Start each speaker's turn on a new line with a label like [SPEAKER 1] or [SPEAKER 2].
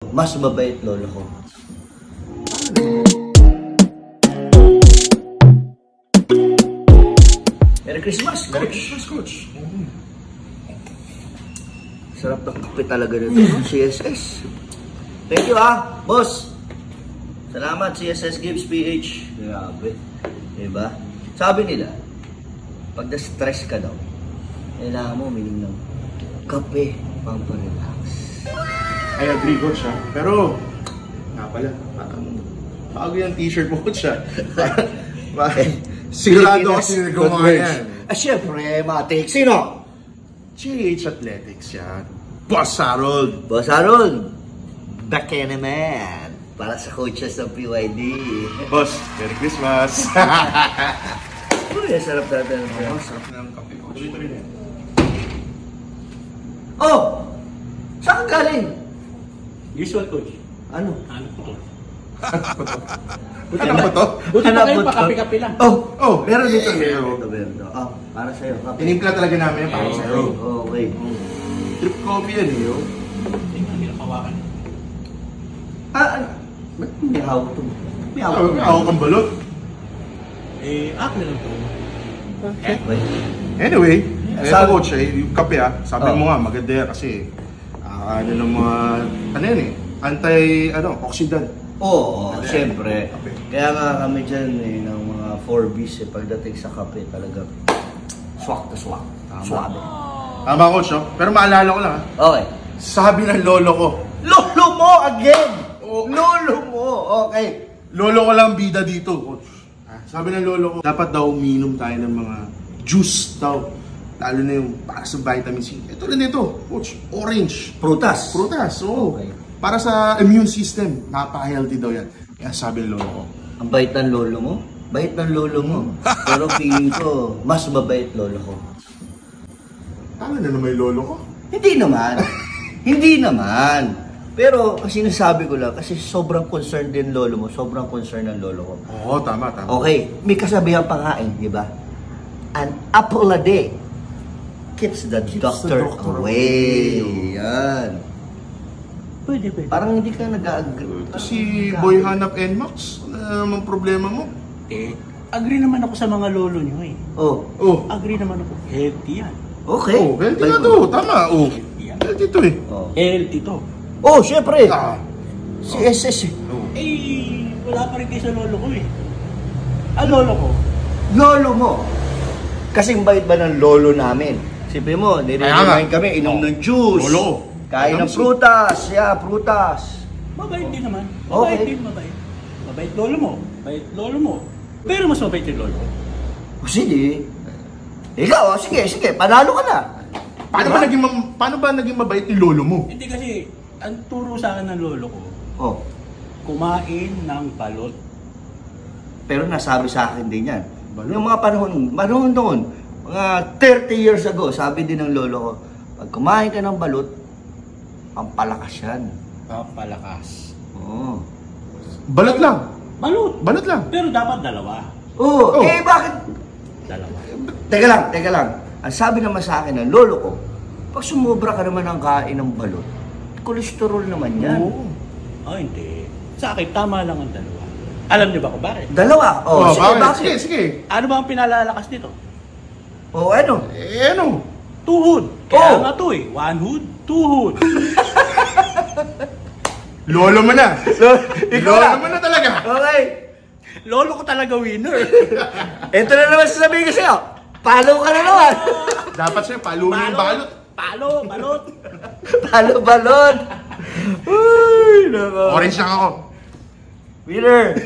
[SPEAKER 1] mas mabait lolo ko. Merry Christmas, Coach!
[SPEAKER 2] Merry Christmas, Coach!
[SPEAKER 1] Sarap ng kape talaga nito, CSS. Thank you boss! Salamat, CSS Gibbs PH. Grabe. Diba? Sabi nila, pag na-stress ka daw, kailangan mo uminom ng kape pang-relax.
[SPEAKER 2] I agree, Coach, ha? Pero, nga pala, bago yung t-shirt mo, Coach, ha? Sigurado kasi na gumawa yan.
[SPEAKER 1] Siyempre, matik. Sino?
[SPEAKER 2] GH Athletics yan. Boss Harold!
[SPEAKER 1] Boss Harold! Back in naman. Para sa coaches ng PYD.
[SPEAKER 2] Boss, Merry Christmas!
[SPEAKER 1] Uy, sarap natin.
[SPEAKER 2] Sarap na ng kape, Coach. Tuloy-tuloy na yan.
[SPEAKER 1] Oh! Saan ka galing?
[SPEAKER 3] Usual, Coach.
[SPEAKER 1] Ano?
[SPEAKER 3] Ano po to?
[SPEAKER 2] Ano ba to?
[SPEAKER 3] Buti na kayo pa, kape-kape lang.
[SPEAKER 1] Oh! Meron dito. Meron dito. Para sa'yo. Kape.
[SPEAKER 2] Inimpla talaga namin yan para sa'yo.
[SPEAKER 1] Okay.
[SPEAKER 2] Trip coffee yan, eh.
[SPEAKER 3] Hindi nga, nilakawakan.
[SPEAKER 1] Ano? Ba't may hawak ito? May hawak ito.
[SPEAKER 2] Ako kang balot.
[SPEAKER 3] Ako na lang to.
[SPEAKER 2] Anyway,
[SPEAKER 1] sabi,
[SPEAKER 2] Coach, yung kape sabi mo nga, maganda yan kasi ano ng mga, ano yan anti-oxidant.
[SPEAKER 1] Oo, siyempre.
[SPEAKER 2] Kape.
[SPEAKER 1] Kaya nga kami dyan ng mga 4Bs pagdating sa kape talaga swak na swak. Swabe.
[SPEAKER 2] Tama, Coach, no? Pero maalala ko lang,
[SPEAKER 1] Okay.
[SPEAKER 2] sabi ng lolo ko.
[SPEAKER 1] Lolo mo again! Lolo mo! Okay.
[SPEAKER 2] Lolo ko lang bida dito, Coach. Sabi ng lolo ko, dapat daw uminom tayo ng mga juice daw. Lalo na yung para sa vitamin C. Ito rin ito, Coach. Orange.
[SPEAKER 1] Prutas.
[SPEAKER 2] Prutas, oo.
[SPEAKER 1] Okay.
[SPEAKER 2] Para sa immune system. Napaka-healthy daw yan. Kaya sabi ng lolo ko.
[SPEAKER 1] Ang bait ng lolo mo? Bait ng lolo mo. Pero feeling ko, mas mabait lolo ko.
[SPEAKER 2] Tama na naman yung lolo ko.
[SPEAKER 1] Hindi naman. Hindi naman. Pero sinasabi ko lang, kasi sobrang concerned din lolo mo. Sobrang concerned ng lolo ko.
[SPEAKER 2] Oo, tama.
[SPEAKER 1] Okay, may kasabihan pa nga di ba? An apple a day keeps the doctor away. Yan.
[SPEAKER 3] Pwede.
[SPEAKER 1] Parang hindi ka nag-agree.
[SPEAKER 2] Ito si Boy Hanap NMAX. Ano naman problema mo?
[SPEAKER 3] Agree naman ako sa mga lolo nyo
[SPEAKER 1] Oh.
[SPEAKER 3] Agree naman ako. Healthy yan.
[SPEAKER 1] Okay.
[SPEAKER 2] Healthy na to. Tama. Healthy to eh.
[SPEAKER 3] Healthy to.
[SPEAKER 1] Oh, syempre. Si SS
[SPEAKER 3] Wala pa rin kayo sa lolo ko lolo ko.
[SPEAKER 1] Lolo mo. Kasing bait ba ng lolo namin? Sipin mo, nire-remind kami, inom ng juice.
[SPEAKER 2] Lolo.
[SPEAKER 1] Kain ng prutas. Prutas.
[SPEAKER 3] Mabait din naman.
[SPEAKER 1] Okay.
[SPEAKER 3] Mabait lolo mo. Mabait lolo mo. Pero mas mabait yung lolo ko.
[SPEAKER 1] Sige. Ikaw, sige. Panalo ka na.
[SPEAKER 2] Paano ba naging mabait yung lolo mo?
[SPEAKER 3] Hindi kasi, ang turo sa akin ng lolo ko, kumain ng balot.
[SPEAKER 1] Pero nasabi sa akin din yan. Yung mga panahon noon, mga 30 years ago, sabi din ng lolo ko, pag kumain ka ng balot, pampalakas yan.
[SPEAKER 3] Pampalakas.
[SPEAKER 1] Oo.
[SPEAKER 2] Balot lang.
[SPEAKER 3] Balot
[SPEAKER 2] lang.
[SPEAKER 3] Pero dapat dalawa.
[SPEAKER 1] Oo. Bakit?
[SPEAKER 3] Dalawa.
[SPEAKER 1] Teka lang. Ang sabi naman sa akin ng lolo ko, pag sumobra ka naman ng kain ng balot, kolesterol naman yan.
[SPEAKER 3] Oo. Hindi. Sa akin, tama lang ang dalawa. Alam niyo ba kung bakit?
[SPEAKER 1] Dalawa? Bakit?
[SPEAKER 2] Sige.
[SPEAKER 3] Ano ba ang pinalalakas nito?
[SPEAKER 1] Ano?
[SPEAKER 2] Ano?
[SPEAKER 3] Tuhod. Kaya nga to one hood, two hood.
[SPEAKER 2] Lolo mo na. Lolo mo na talaga.
[SPEAKER 1] Okay.
[SPEAKER 3] Lolo ko talaga winner.
[SPEAKER 1] Ito na naman sasabihin ko sa'yo. Palo ka na naman.
[SPEAKER 2] Dapat sa'yo, paluin yung balot.
[SPEAKER 3] Balot.
[SPEAKER 1] Palo balot. Uy, nako.
[SPEAKER 2] Orange lang ako.
[SPEAKER 1] Winner.